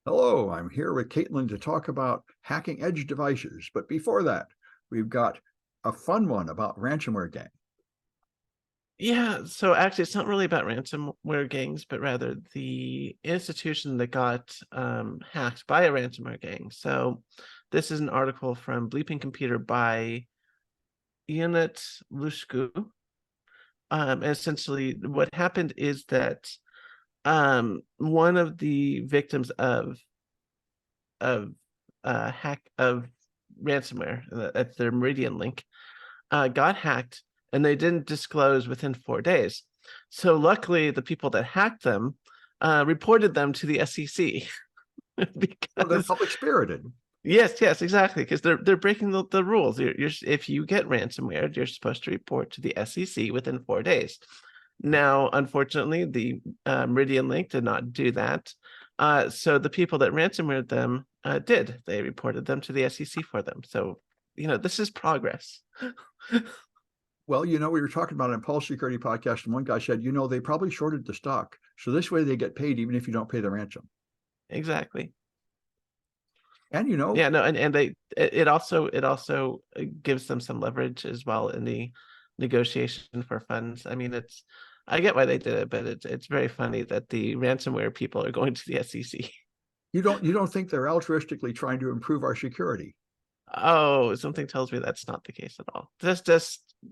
Hello, I'm here with Caitlin to talk about hacking edge devices. But before that, we've got a fun one about ransomware gang. Yeah, so actually, it's not really about ransomware gangs, but rather the institution that got hacked by a ransomware gang. So, this is an article from Bleeping Computer by Ionut Lushku. Essentially, what happened is that one of the victims of hack of ransomware at their Meridian link got hacked, and they didn't disclose within 4 days. So luckily, the people that hacked them reported them to the SEC So they're because public spirited. yes, exactly, because they're breaking the rules. If you get ransomware, you're supposed to report to the SEC within 4 days. Now, unfortunately, the Meridian link did not do that. So the people that ransomwared them did. They reported them to the SEC for them. So, this is progress. Well, we were talking about it on Pulse Security podcast, and one guy said, they probably shorted the stock. So this way they get paid even if you don't pay the ransom. Exactly. And Yeah, no, and it also gives them some leverage as well in the negotiation for funds. I mean, I get why they did it, but it's very funny that the ransomware people are going to the SEC. you don't think they're altruistically trying to improve our security? Oh, something tells me that's not the case at all. Just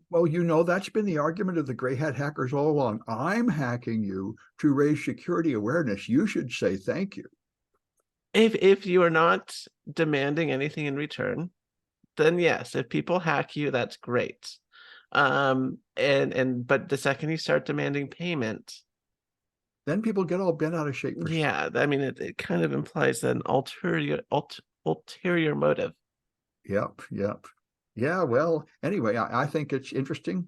Well, that's been the argument of the gray hat hackers all along. I'm hacking you to raise security awareness. You should say thank you. if you are not demanding anything in return, then yes, if people hack you, that's great. But the second you start demanding payment, Then people get all bent out of shape for stuff. yeah, I mean, it kind of implies an ulterior motive. Yep. Yeah, well, anyway, I think it's interesting.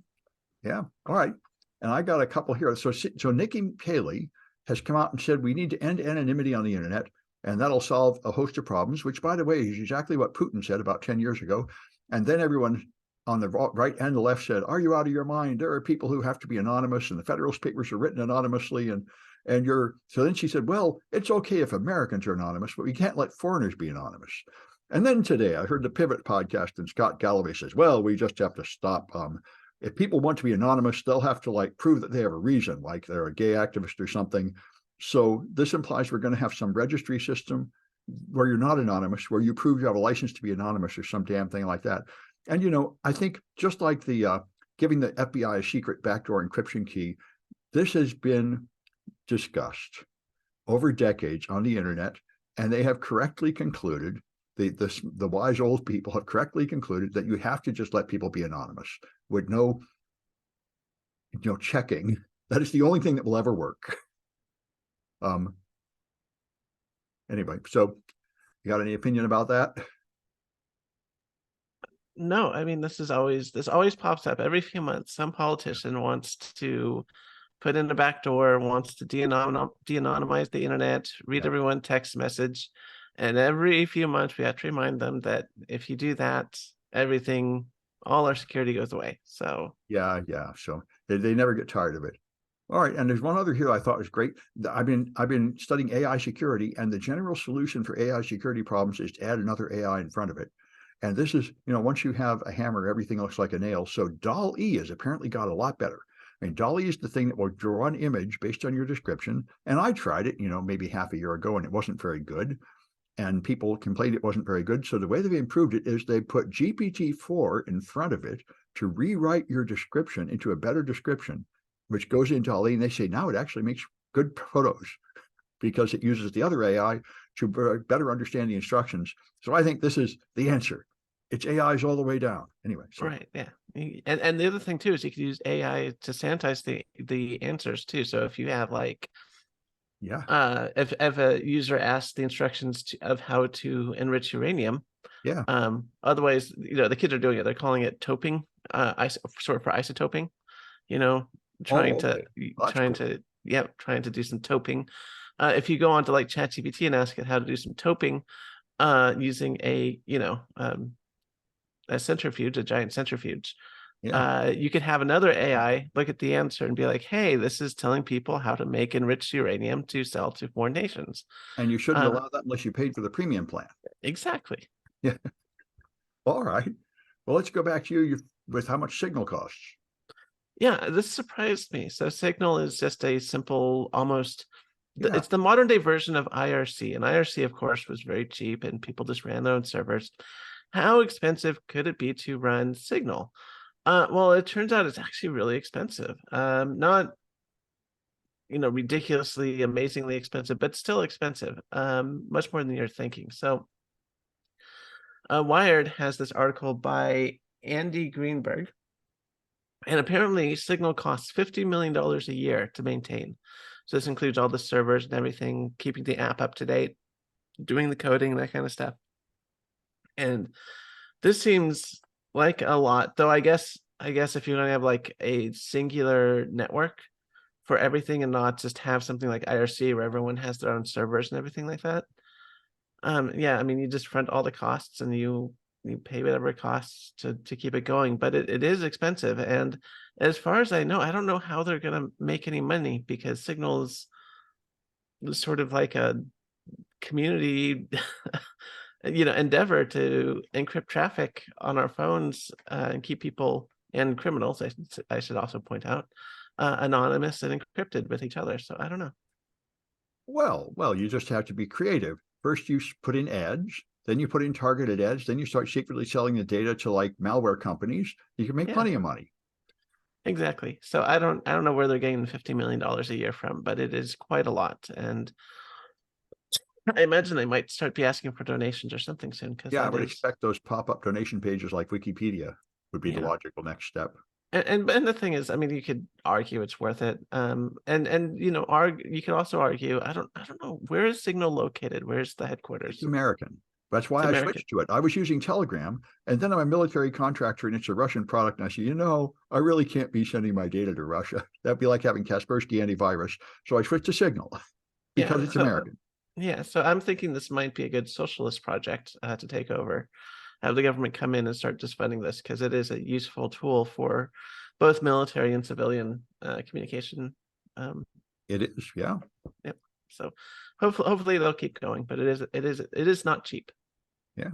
Yeah. All right. And I got a couple here. So Nikki Haley has come out and said we need to end anonymity on the internet, and that'll solve a host of problems, which, by the way, is exactly what Putin said about 10 years ago. And then everyone on the right and the left said, are you out of your mind? There are people who have to be anonymous, and the Federalist Papers are written anonymously. And you're so then she said, well, it's okay if Americans are anonymous, but we can't let foreigners be anonymous. And then today I heard the Pivot podcast, and Scott Galloway says, well, we just have to stop. If people want to be anonymous, they'll have to prove that they have a reason, like they're a gay activist or something. So this implies we're going to have some registry system where you're not anonymous, where you prove you have a license to be anonymous or some damn thing like that. And, I think just like the giving the FBI a secret backdoor encryption key, this has been discussed over decades on the internet, and they have correctly concluded, the wise old people have correctly concluded that you have to just let people be anonymous with no checking. That is the only thing that will ever work. Anyway, so you got any opinion about that? No, I mean, this always pops up every few months. Some politician wants to put in a backdoor, wants to de-anonymize the internet, read Yeah. everyone text message, and every few months we have to remind them that if you do that, all our security goes away. So Yeah. So they never get tired of it. All right, and there's one other here I thought was great. I've been studying AI security, and the general solution for AI security problems is to add another AI in front of it. And this is, once you have a hammer, everything looks like a nail. So DAL-E has apparently got a lot better. I mean, DAL-E is the thing that will draw an image based on your description. And I tried it, maybe half a year ago, and it wasn't very good. And people complained it wasn't very good. So the way they've improved it is they put GPT-4 in front of it to rewrite your description into a better description, which goes into DAL-E, and they say now it actually makes good photos because it uses the other AI to better understand the instructions. So I think this is the answer. It's AIs all the way down. Anyway, so right, yeah. And the other thing too is you could use AI to sanitize the answers too. So if you have yeah, if a user asks the instructions of how to enrich uranium, yeah. otherwise, the kids are doing it. They're calling it toping, sort for isotoping, you know, trying Oh, to okay. Well, that's trying cool. to yeah, trying to do some toping. If you go on to like ChatGPT and ask it how to do some toping, using a centrifuge, a giant centrifuge, Yeah. You could have another AI look at the answer and be like, hey, this is telling people how to make enriched uranium to sell to foreign nations. And you shouldn't Uh, allow that unless you paid for the premium plan. exactly. Yeah. All right. Well, let's go back to you with how much signal costs. Yeah, this surprised me. So Signal is just a simple, almost, Yeah. it's the modern day version of IRC. And IRC, of course, was very cheap and people just ran their own servers. How expensive could it be to run Signal? Well, it turns out it's actually really expensive. Not, ridiculously, amazingly expensive, but still expensive. Much more than you're thinking. So Wired has this article by Andy Greenberg. And apparently, Signal costs $50 million a year to maintain. So this includes all the servers and everything, keeping the app up to date, doing the coding, that kind of stuff. And this seems like a lot, though I guess if you don't have like a singular network for everything and not just have something like IRC where everyone has their own servers and everything like that. Yeah, I mean you just front all the costs and you pay whatever it costs to keep it going, but it is expensive. And as far as I know, I don't know how they're gonna make any money because Signal's sort of like a community endeavor to encrypt traffic on our phones and keep people and criminals, I should also point out, anonymous and encrypted with each other. So I don't know. Well, you just have to be creative. First, you put in ads, then you put in targeted ads, then you start secretly selling the data to like malware companies. You can make Yeah, plenty of money. exactly. So I don't know where they're getting $50 million a year from, but it is quite a lot. And I imagine they might start be asking for donations or something soon because Yeah, I that would is, expect those pop-up donation pages like Wikipedia would be the yeah. logical next step. And the thing is, I mean, you could argue it's worth it. And you could also argue, I don't know, where is Signal located? Where's the It's headquarters? American. That's It's why I American. switched to it. I was using Telegram, and then I'm a military contractor, and it's a Russian product. And I said, I really can't be sending my data to Russia. That'd be like having Kaspersky antivirus. So I switched to Signal because Yeah. it's So American. yeah, so I'm thinking this might be a good socialist project to take over. Have the government come in and start just funding this because it is a useful tool for both military and civilian communication. Um, It is, yeah. yep. So hopefully they'll keep going, but it is not cheap. Yeah.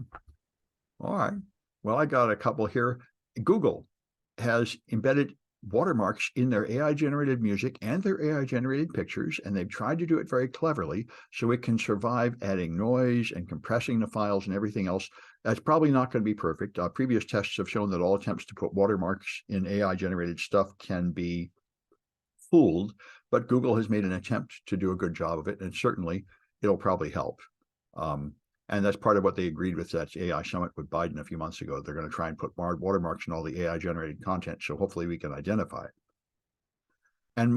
All right. Well, I got a couple here. Google has embedded watermarks in their AI generated music and their AI generated pictures, and they've tried to do it very cleverly so it can survive adding noise and compressing the files and everything else. That's probably not going to be perfect. Previous tests have shown that all attempts to put watermarks in AI generated stuff can be fooled, but Google has made an attempt to do a good job of it, and certainly it'll probably help. Um, and that's part of what they agreed with that AI summit with Biden a few months ago. They're going to try and put watermarks in all the AI generated content. So hopefully we can identify it. And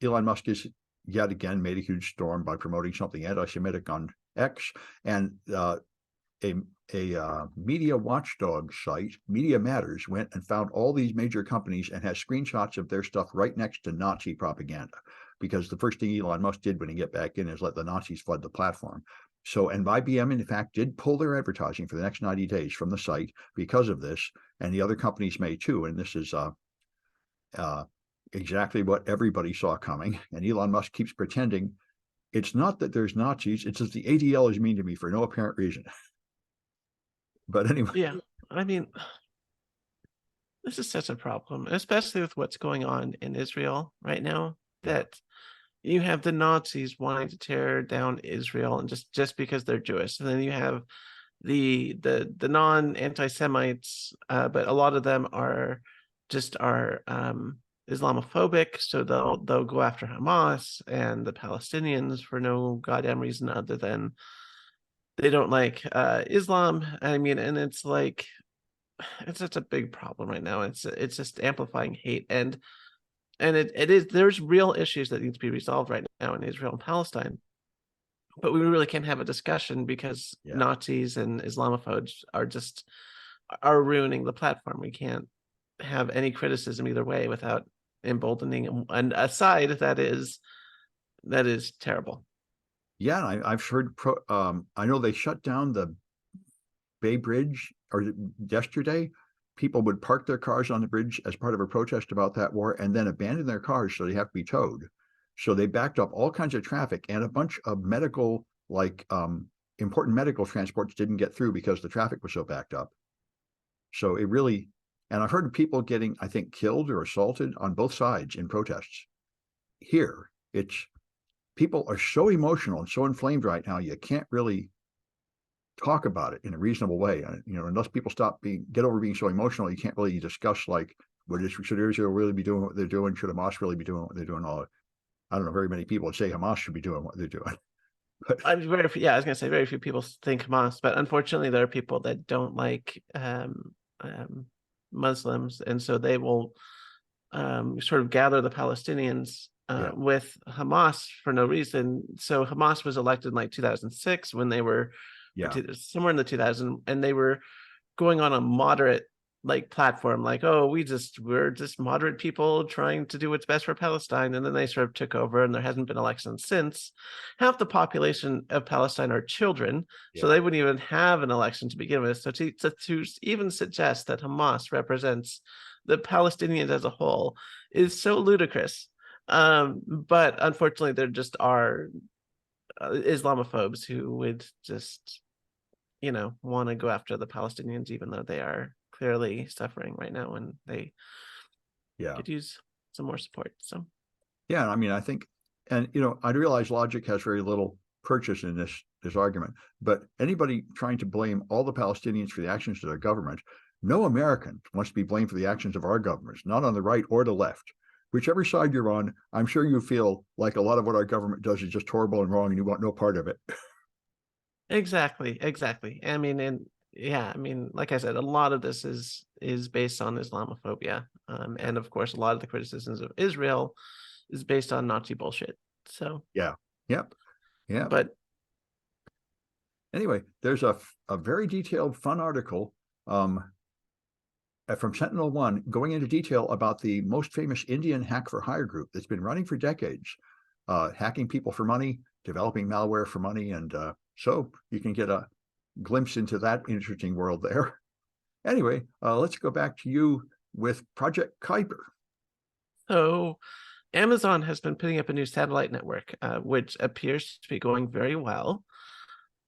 Elon Musk is yet again made a huge storm by promoting something anti-Semitic on X. And a media watchdog site, Media Matters, went and found all these major companies and has screenshots of their stuff right next to Nazi propaganda. Because the first thing Elon Musk did when he get back in is let the Nazis flood the platform. So, and IBM, in fact, did pull their advertising for the next 90 days from the site because of this, and the other companies may too. And this is exactly what everybody saw coming. And Elon Musk keeps pretending it's not that there's Nazis, it's that the ADL is mean to me for no apparent reason. But anyway, Yeah, I mean, this is such a problem, especially with what's going on in Israel right now. yeah, That you have the Nazis wanting to tear down Israel, and just because they're Jewish, and then you have the non anti-Semites, but a lot of them are Islamophobic, so they'll go after Hamas and the Palestinians for no goddamn reason other than they don't like Islam. I mean, and it's like it's such a big problem right now. It's just amplifying hate, and it is there's real issues that need to be resolved right now in Israel and Palestine. But we really can't have a discussion because yeah. Nazis and Islamophobes are ruining the platform. We can't have any criticism either way without emboldening a side that is terrible. Yeah, I've heard. I know they shut down the Bay Bridge or yesterday, people would park their cars on the bridge as part of a protest about that war and then abandon their cars so they have to be towed. So they backed up all kinds of traffic, and a bunch of medical, like important medical transports didn't get through because the traffic was so backed up. So it really, and I've heard of people getting, I think, killed or assaulted on both sides in protests. Here, it's people are so emotional and so inflamed right now, you can't really talk about it in a reasonable way. Unless people get over being so emotional, you can't really discuss like, should Israel really be doing what they're doing? Should Hamas really be doing what they're doing? I don't know very many people would say Hamas should be doing what they're doing. But I was gonna say very few people think Hamas, but unfortunately there are people that don't like Muslims, and so they will sort of gather the Palestinians yeah, with Hamas for no reason. So Hamas was elected in like 2006 when they were yeah, somewhere in the 2000s, and they were going on a moderate like platform, like, oh, we're just moderate people trying to do what's best for Palestine. And then they sort of took over, and there hasn't been elections since. Half the population of Palestine are children, so yeah, they wouldn't even have an election to begin with. So to even suggest that Hamas represents the Palestinians as a whole is so ludicrous. But unfortunately, there just are Islamophobes who would just, want to go after the Palestinians, even though they are clearly suffering right now and they yeah, could use some more support. So, yeah. I mean, I think, and I realize logic has very little purchase in this argument, but anybody trying to blame all the Palestinians for the actions of their government, no American wants to be blamed for the actions of our governments, not on the right or the left. Whichever side you're on, I'm sure you feel like a lot of what our government does is just horrible and wrong, and you want no part of it. exactly. I mean, and yeah, I mean, like I said, a lot of this is based on Islamophobia, Yeah, and of course, a lot of the criticisms of Israel is based on Nazi bullshit. So, yeah, yep, yep. but Anyway, there's a very detailed, fun article from Sentinel One going into detail about the most famous Indian hack for hire group that's been running for decades, hacking people for money, developing malware for money, and so you can get a glimpse into that interesting world there. Anyway, let's go back to you with Project Kuiper. so Amazon has been putting up a new satellite network, which appears to be going very well.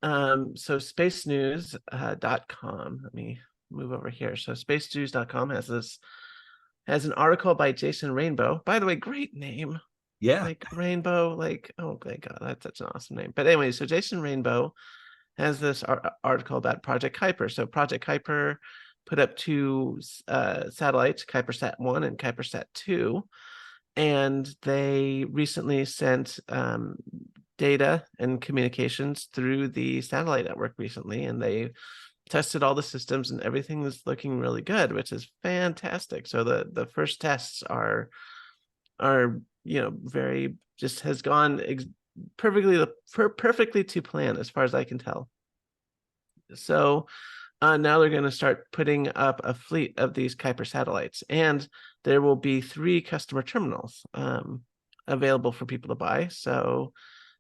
So spacenews.com, let me move over here. So spacenews.com has an article by Jason Rainbow. By the way, great name. Yeah, Like Rainbow, like, oh my God, that's such an awesome name. But anyway, so Jason Rainbow has this article about Project Kuiper. So Project Kuiper put up two satellites, KuiperSat 1 and KuiperSat 2, and they recently sent data and communications through the satellite network recently, and they tested all the systems and everything is looking really good, which is fantastic. So the first tests are very, just has gone perfectly to plan as far as I can tell. So now they're going to start putting up a fleet of these Kuiper satellites, and there will be 3 customer terminals available for people to buy. So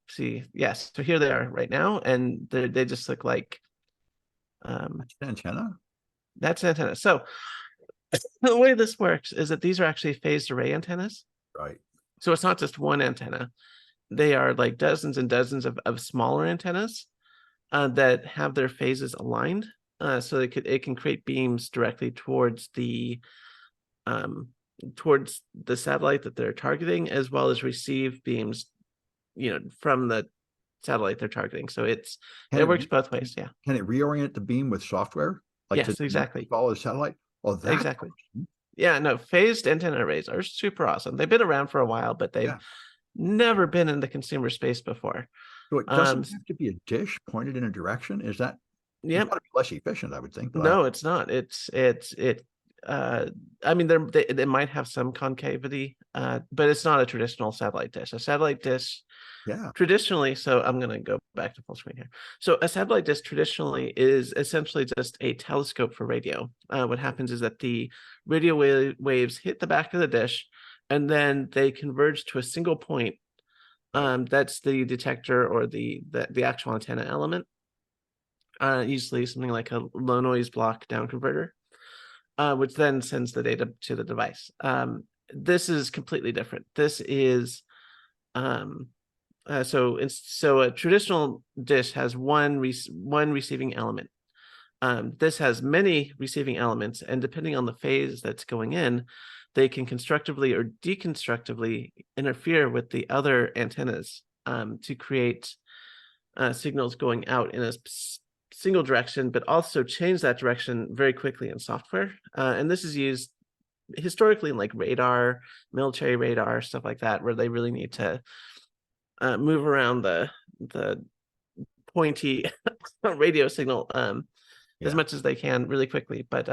see, yes, so here they are right now, and they just look like antenna. that's an antenna. So the way this works is that these are actually phased array antennas. Right. So it's not just one antenna. They are like dozens and dozens of smaller antennas that have their phases aligned. So it can create beams directly um, towards the satellite that they're targeting, as well as receive beams, from the satellite they're targeting. So it works both ways. Yeah. Can it reorient the beam with software, like to Yes, exactly. follow the satellite? Oh, that's Exactly. awesome. Yeah, no, phased antenna arrays are super awesome. They've been around for a while, but they've Yeah. never been in the consumer space before. So it doesn't have to be a dish pointed in a direction. Is that it's got Yep. to be less efficient, I would think. But No, it's not. Uh I mean, they might have some concavity, but it's not a traditional satellite dish. A satellite dish yeah, traditionally, so I'm going to go back to full screen here. So a satellite dish traditionally is essentially just a telescope for radio. What happens is that the radio waves hit the back of the dish, and then they converge to a single point. right. That's the detector or the actual antenna element. Usually something like a low noise block down converter. which then sends the data to the device. This is completely different. This is so a traditional dish has one receiving element. This has many receiving elements, and depending on the phase that's going in, they can constructively or deconstructively interfere with the other antennas to create signals going out in a single direction, but also change that direction very quickly in software. And this is used historically in like radar, military radar, stuff like that, where they really need to move around the pointy radio signal as much as they can really quickly. But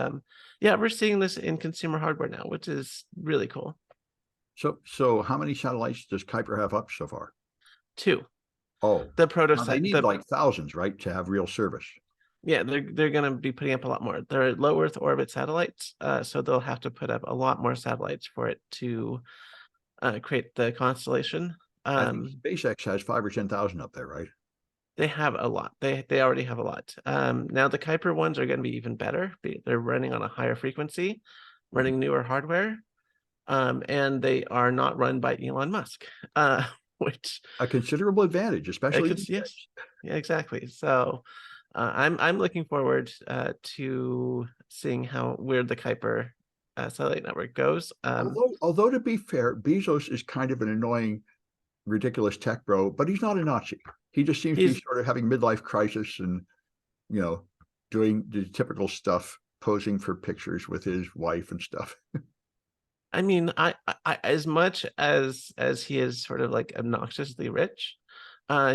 yeah, we're seeing this in consumer hardware now, which is really cool. So how many satellites does Kuiper have up so far? 2. Oh, The now they prototype, need like thousands, right, to have real service. yeah, they're going to be putting up a lot more. They're low Earth orbit satellites, so they'll have to put up a lot more satellites for it to create the constellation. I think SpaceX has 5 or 10,000 up there, right? They have a lot. They already have a lot. Now the Kuiper ones are going to be even better. They're running on a higher frequency, running newer hardware, and they are not run by Elon Musk, which A considerable advantage, especially yes, yeah, exactly. So I'm looking forward to seeing where the Kuiper satellite network goes. although to be fair, Bezos is kind of an annoying, ridiculous tech bro, but he's not a Nazi. He just seems to be sort of having midlife crisis and, you know, doing the typical stuff, posing for pictures with his wife and stuff. I mean, I as much as he is sort of like obnoxiously rich,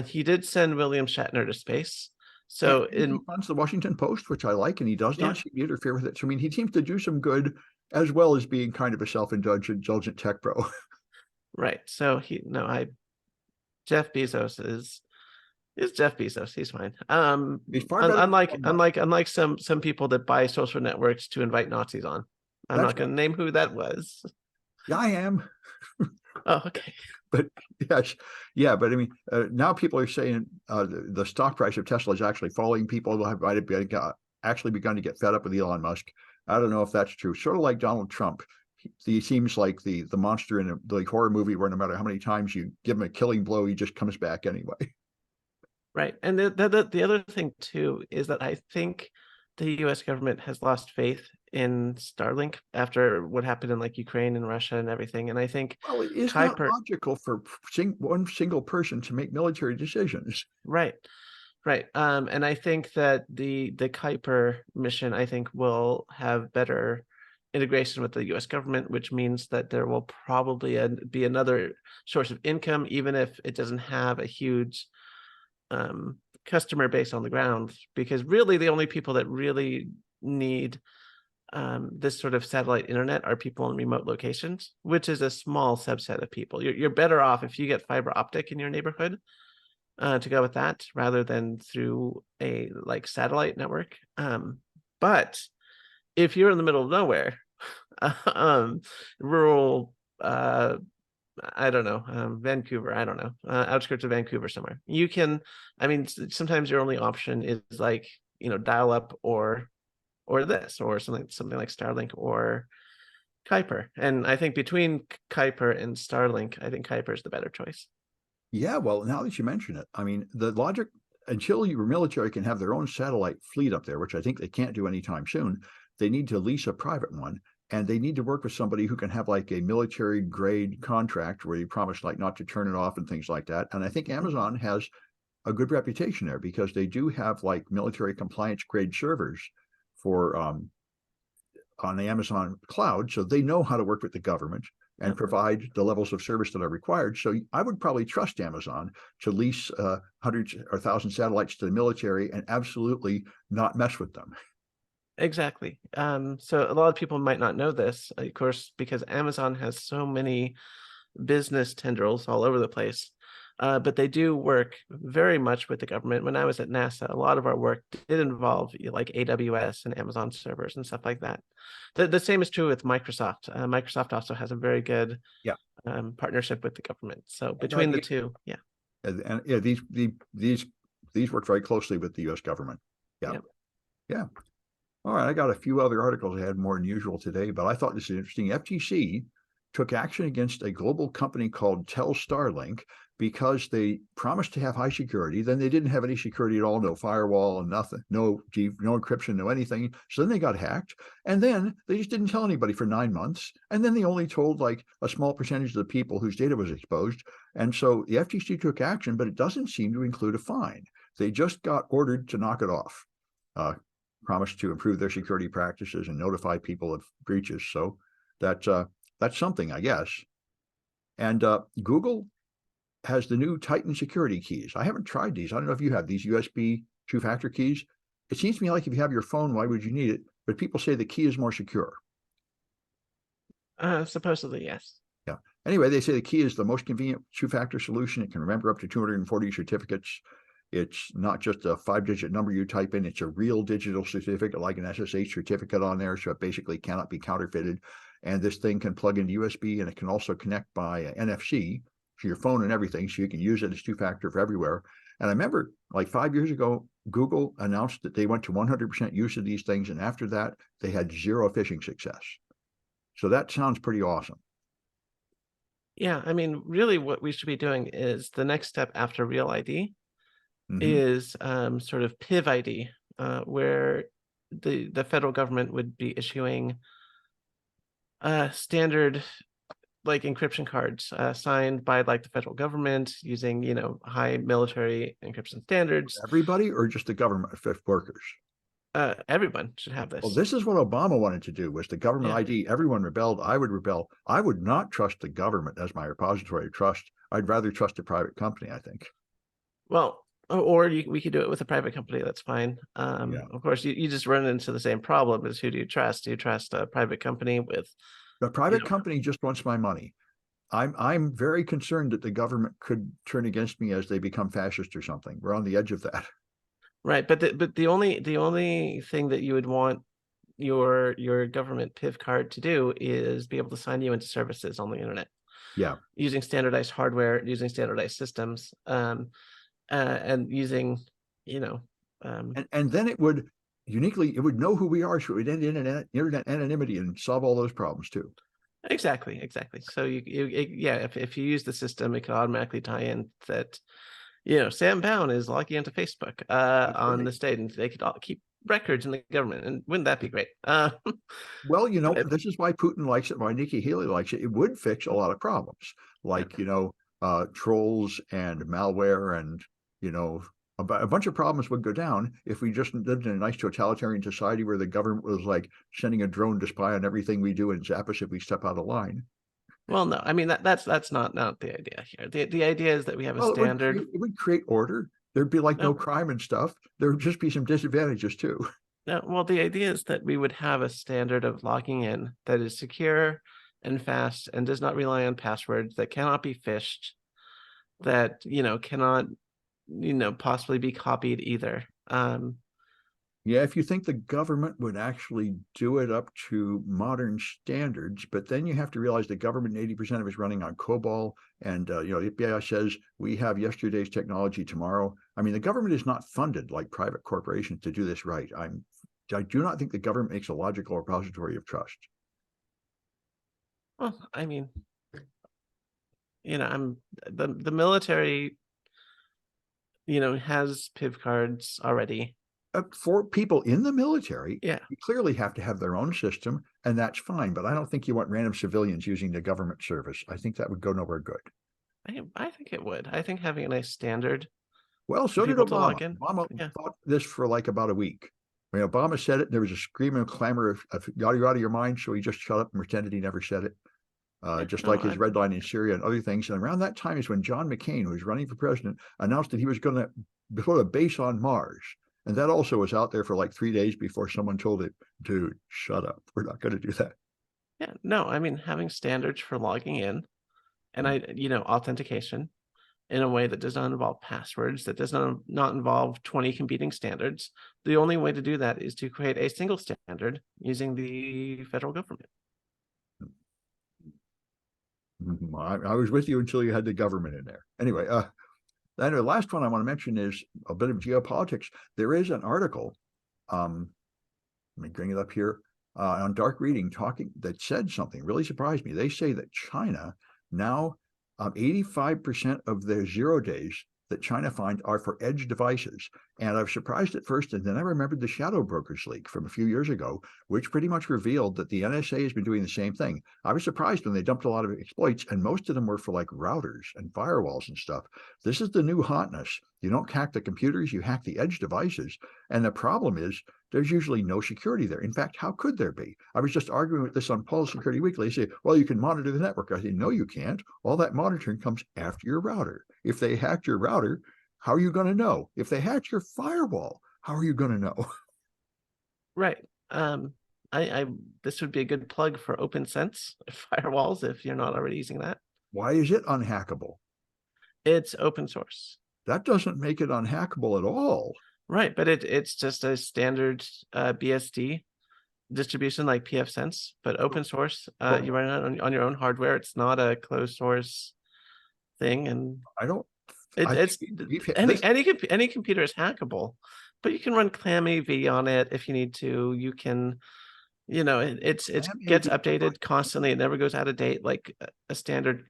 he did send William Shatner to space. So he runs the Washington Post, which I like, and he does not seem to interfere with it. So I mean, he seems to do some good as well as being kind of a self-indulgent tech bro. Right. So Jeff Bezos is Jeff Bezos. He's fine. He's far better unlike some people that buy social networks to invite Nazis on. I'm not going to name who that was. Yeah, I am. Oh, okay. But yes, yeah, but I mean, now people are saying the stock price of Tesla is actually falling. People might have actually begun to get fed up with Elon Musk. I don't know if that's true. Sort of like Donald Trump. He seems like the monster in the horror movie where no matter how many times you give him a killing blow, he just comes back anyway. Right. And the other thing too is that I think the US government has lost faith in Starlink after what happened in like Ukraine and Russia and everything. And I think it's not logical for one single person to make military decisions. Right. Right. And I think that the Kuiper mission, I think, will have better integration with the US government, which means that there will probably be another source of income, even if it doesn't have a huge customer base on the ground, because really the only people that really need this sort of satellite internet are people in remote locations, which is a small subset of people. You're better off if you get fiber optic in your neighborhood to go with that rather than through a like satellite network. But if you're in the middle of nowhere, rural, I don't know, Vancouver, I don't know, outskirts of Vancouver somewhere, you can, I mean, sometimes your only option is like, dial up or this or something like Starlink or Kuiper. And I think between Kuiper and Starlink, I think Kuiper is the better choice. Yeah, well, now that you mention it, I mean, the logic, until your military can have their own satellite fleet up there, which I think they can't do anytime soon, they need to lease a private one, and they need to work with somebody who can have like a military grade contract where you promise like not to turn it off and things like that. And I think Amazon has a good reputation there because they do have like military compliance grade servers for on the Amazon cloud, so they know how to work with the government and provide the levels of service that are required. So I would probably trust Amazon to lease hundreds or thousands of satellites to the military and absolutely not mess with them. Exactly. So a lot of people might not know this, of course, because Amazon has so many business tendrils all over the place. But they do work very much with the government. When I was at NASA, a lot of our work did involve like AWS and Amazon servers and stuff like that. The same is true with Microsoft. Microsoft also has a very good partnership with the government. So between the two, and these work very closely with the U.S. government. Yeah. All right, I got a few other articles I had more than usual today, but I thought this is interesting. FTC took action against a global company called Starlink because they promised to have high security. Then they didn't have any security at all, no firewall and nothing, no encryption, no anything. So then they got hacked, and then they just didn't tell anybody for 9 months. And then they only told like a small percentage of the people whose data was exposed. And so the FTC took action, but it doesn't seem to include a fine. They just got ordered to knock it off. Promised to improve their security practices and notify people of breaches. So that's something, I guess. And Google has the new Titan security keys. I haven't tried these. I don't know if you have these USB two-factor keys. It seems to me like if you have your phone, why would you need it? But people say the key is more secure. Supposedly, yes. Yeah. Anyway, they say the key is the most convenient two-factor solution. It can remember up to 240 certificates. It's not just a 5-digit number you type in. It's a real digital certificate, like an SSH certificate on there. So it basically cannot be counterfeited. And this thing can plug into USB, and it can also connect by NFC to your phone and everything. So you can use it as two-factor for everywhere. And I remember like 5 years ago, Google announced that they went to 100% use of these things. And after that, they had zero phishing success. So that sounds pretty awesome. Yeah, I mean, really what we should be doing is the next step after Real ID Mm-hmm. is sort of PIV ID, where the federal government would be issuing standard like encryption cards signed by like the federal government using, you know, high military encryption standards. Everybody or just the government workers? Everyone should have Well, this. this is what Obama wanted to do, was the government Yeah. ID. Everyone rebelled. I would rebel. I would not trust the government as my repository of trust. I'd rather trust a private company, I think. Well, or we could do it with a private company. That's fine. Yeah. Of course, you just run into the same problem as who do you trust? Do you trust a private company with, The you private know, company just wants my money. I'm very concerned that the government could turn against me as they become fascist or something. We're on the edge of that. right? But the only thing that you would want your government PIV card to do is be able to sign you into services on the internet Yeah. using standardized hardware, using standardized systems, and using, you know, And then it would uniquely, it would know who we are. So it would end internet anonymity and solve all those problems too. exactly. So yeah, if you use the system, it could automatically tie in that, you know, Sam Bound is logging into Facebook on Right. this date, and they could all keep records in the government. And wouldn't that be great? Well, you know, But, this is why Putin likes it, why Nikki Haley likes it. It would fix a lot of problems, like, trolls and malware, and, a bunch of problems would go down if we just lived in a nice totalitarian society where the government was like sending a drone to spy on everything we do and zap us if we step out of line. well, no, I mean that's not the idea here. The idea is that we have a Well, standard. it would create order. There'd be like no No, crime and stuff. There would just be some disadvantages too. no. Well, the idea is that we would have a standard of logging in that is secure and fast and does not rely on passwords, that cannot be phished, that, you know, cannot, you know, possibly be copied either. Yeah, if you think the government would actually do it up to modern standards, but then you have to realize the government 80% of it is running on COBOL, and the FBI says we have yesterday's technology tomorrow. I mean, the government is not funded like private corporations to do this right. I do not think the government makes a logical repository of trust. Well, I mean, you know, the military, you know, has PIV cards already. For people in the military, Yeah, you clearly have to have their own system, and that's fine. But I don't think you want random civilians using the government service. I think that would go nowhere good. I think it would. I think having a nice standard Well, for so did people to Obama. log in. Obama Yeah. fought this for like about a week. When Obama said it, there was a scream and clamor of got you out of your mind. So he just shut up and pretended he never said it. Just No, like his red line in Syria and other things. And around that time is when John McCain, who was running for president, announced that he was going to put a base on Mars. And that also was out there for like 3 days before someone told it, dude, shut up. We're not going to do that. yeah, no, I mean, having standards for logging in and authentication in a way that does not involve passwords, that does not involve 20 competing standards. The only way to do that is to create a single standard using the federal government. I was with you until you had the government in there. Anyway, then the last one I want to mention is a bit of geopolitics. There is an article let me bring it up here. On dark reading, talking that said something really surprised me. They say that China now 85% of their 0 days that China finds are for edge devices. And I was surprised at first, and then I remembered the shadow brokers leak from a few years ago, which pretty much revealed that the NSA has been doing the same thing. I was surprised when they dumped a lot of exploits, and most of them were for like routers and firewalls and stuff. This is the new hotness. You don't hack the computers, you hack the edge devices. And the problem is there's usually no security there. In fact, how could there be? I was just arguing with this on Paul's Security Weekly. They say, well, you can monitor the network. I say, no, you can't. All that monitoring comes after your router. If they hacked your router, how are you going to know? If they hacked your firewall, how are you going to know? Right. I this would be a good plug for OpenSense firewalls if you're not already using that. Why is it unhackable? It's open source. That doesn't make it unhackable at all. Right, but it's just a standard BSD distribution like pfSense, but open source. You run it on your own hardware. It's not a closed source thing, and I don't. it's any computer is hackable, but you can run ClamAV on it if you need to. You can, it gets updated constantly. It never goes out of date like a standard,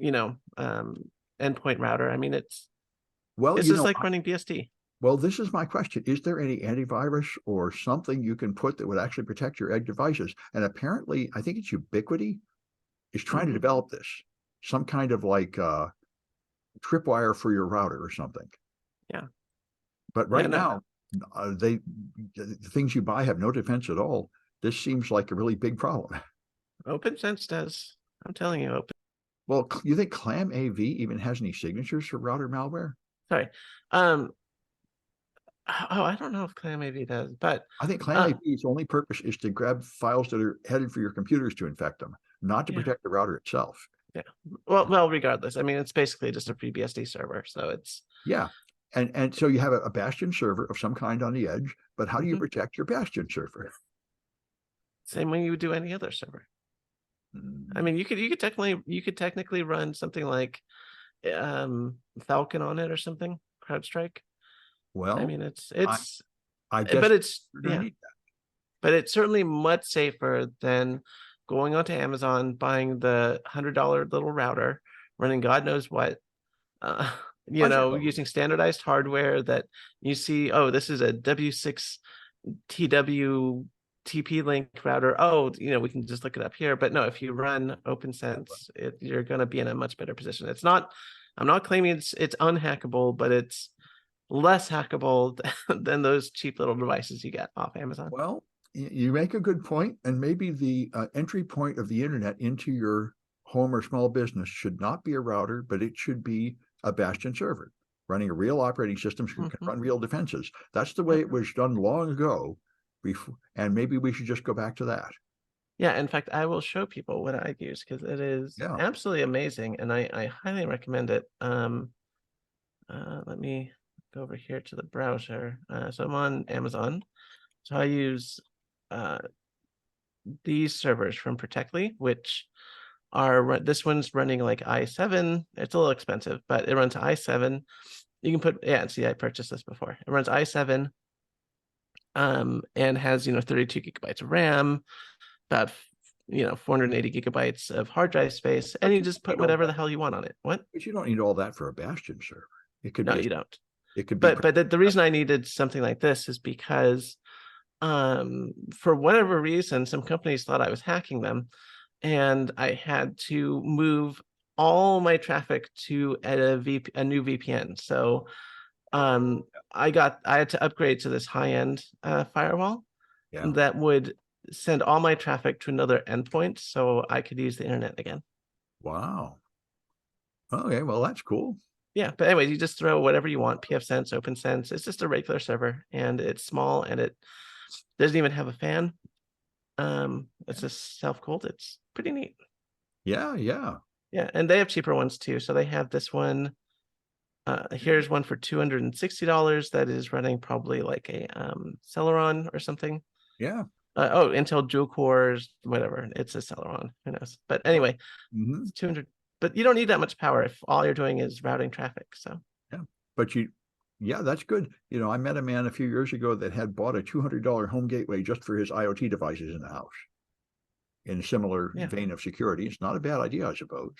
endpoint router. I mean, it's just like running BSD. Well, this is my question. Is there any antivirus or something you can put that would actually protect your edge devices? And apparently, I think it's Ubiquiti is trying to develop this, some kind of like tripwire for your router or something. Yeah. But now, the things you buy have no defense at all. This seems like a really big problem. OpenSense does. I'm telling you, Well, you think ClamAV even has any signatures for router malware? Sorry. I don't know if ClamAV does, but I think ClamAV's only purpose is to grab files that are headed for your computers to infect them, not to protect the router itself. Yeah. Well, regardless, I mean, it's basically just a FreeBSD server, so it's and so you have a Bastion server of some kind on the edge, but how do you protect your Bastion server? Same way you would do any other server. I mean, you could technically run something like Falcon on it or something, CrowdStrike. Well, I mean, it's I guess, but it's but it's certainly much safer than going onto Amazon, buying the $100 little router, running God knows what, using standardized hardware that you see, oh, this is a W6 TW TP-Link router. Oh, we can just look it up here. But no, if you run OpenSense, you're going to be in a much better position. I'm not claiming it's unhackable, but it's less hackable than those cheap little devices you get off Amazon. Well, you make a good point, and maybe the entry point of the internet into your home or small business should not be a router, but it should be a Bastion server running a real operating system so you can run real defenses. That's the way it was done long ago, and maybe we should just go back to that. Yeah, in fact, I will show people what I use because it is absolutely amazing, and I highly recommend it. Let me go over here to the browser. So I'm on Amazon. So I use these servers from Protectly, which this one's running like i7. It's a little expensive, but it runs i7. You can put, see, I purchased this before. It runs i7 and has, 32 gigabytes of RAM, about 480 gigabytes of hard drive space, and you just put whatever the hell you want on it. What? But you don't need all that for a Bastion server. It could you don't. It could be. But the reason I needed something like this is because for whatever reason, some companies thought I was hacking them, and I had to move all my traffic to a new VPN. So I had to upgrade to this high-end firewall that would send all my traffic to another endpoint so I could use the internet again. Wow. Okay, well, that's cool. Yeah, but anyways, you just throw whatever you want, pfSense, OpenSense. It's just a regular server, and it's small, and it doesn't even have a fan. It's just self-cooled. It's pretty neat. Yeah. Yeah, and they have cheaper ones too. So they have this one. Here's one for $260 that is running probably like a Celeron or something. Yeah. Intel dual cores, whatever. It's a Celeron. Who knows? But anyway, it's 200. But you don't need that much power if all you're doing is routing traffic. So yeah, but Yeah, that's good. I met a man a few years ago that had bought a $200 home gateway just for his IoT devices in the house. In a similar Yeah. vein of security, it's not a bad idea, I suppose.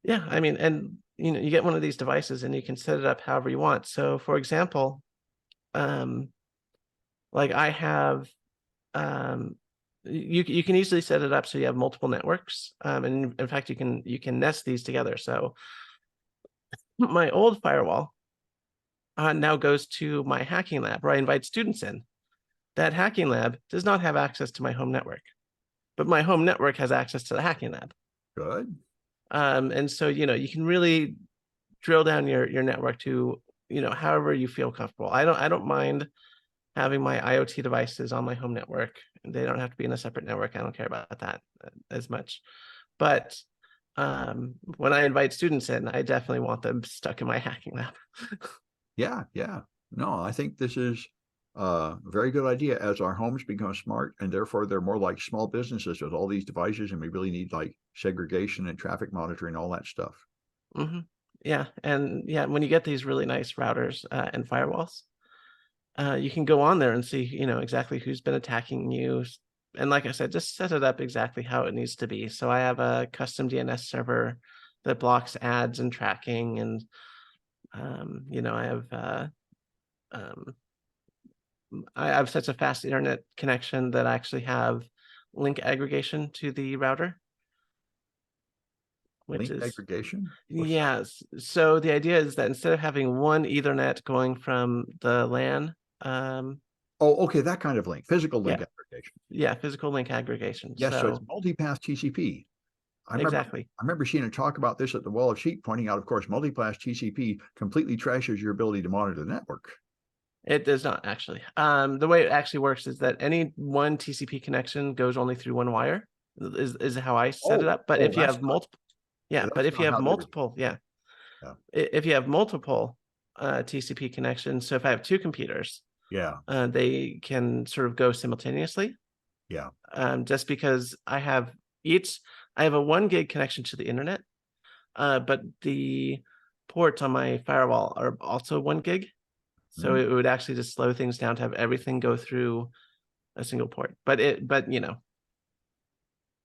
Yeah, I mean, and you get one of these devices and you can set it up however you want. So for example, like I have, you can easily set it up so you have multiple networks. And in fact, you can nest these together. So my old firewall now goes to my hacking lab where I invite students in. That hacking lab does not have access to my home network, but my home network has access to the hacking lab. Good. And so, you can really drill down your network to, however you feel comfortable. I don't mind having my IoT devices on my home network. They don't have to be in a separate network. I don't care about that as much. But when I invite students in, I definitely want them stuck in my hacking lab. Yeah, yeah. No, I think this is a very good idea as our homes become smart and therefore they're more like small businesses with all these devices, and we really need like segregation and traffic monitoring, all that stuff. Hmm. Yeah, and yeah, when you get these really nice routers and firewalls, you can go on there and see, exactly who's been attacking you. And like I said, just set it up exactly how it needs to be. So I have a custom DNS server that blocks ads and tracking, and I have I have such a fast internet connection that I actually have link aggregation to the router, which Link is aggregation? What's that? yes. So the idea is that instead of having one Ethernet going from the LAN, Oh, okay, that kind of link, physical link yeah, aggregation. yeah, physical link aggregation. Yes, so it's So multipath TCP. I remember exactly. I remember seeing a talk about this at the Wall of Sheep, pointing out, of course, multipath TCP completely trashes your ability to monitor the network. It does not actually. The way it actually works is that any one TCP connection goes only through one wire, is how I set it Oh, up. But oh, if you have multiple, yeah, but that's if you not have how they would. multiple, yeah, Yeah, if you have multiple TCP connections, so if I have two computers, yeah, they can sort of go simultaneously. yeah. Just because I have a 1 gig connection to the internet, but the ports on my firewall are also 1 gig. So Mm, it would actually just slow things down to have everything go through a single port. But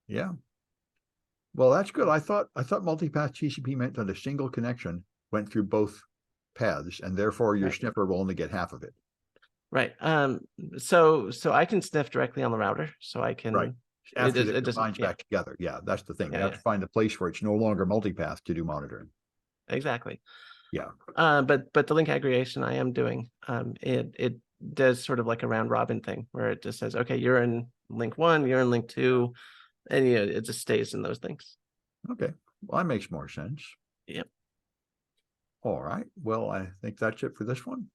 yeah. Well, that's good. I thought multipath TCP meant that a single connection went through both paths, and therefore your right, sniffer will only get half of it. right. So I can sniff directly on the router, so I Right. can. After It it doesn't. combines Yeah, back together. Yeah, that's the thing. We yeah, have yeah. to find a place where it's no longer multipath to do monitoring. Exactly. Yeah. But the link aggregation I am doing, it does sort of like a round robin thing where it just says, okay, you're in link 1, you're in link 2, and it just stays in those things. Okay. Well, that makes more sense. Yep. All right. Well, I think that's it for this one.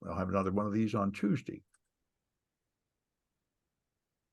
We'll have another one of these on Tuesday.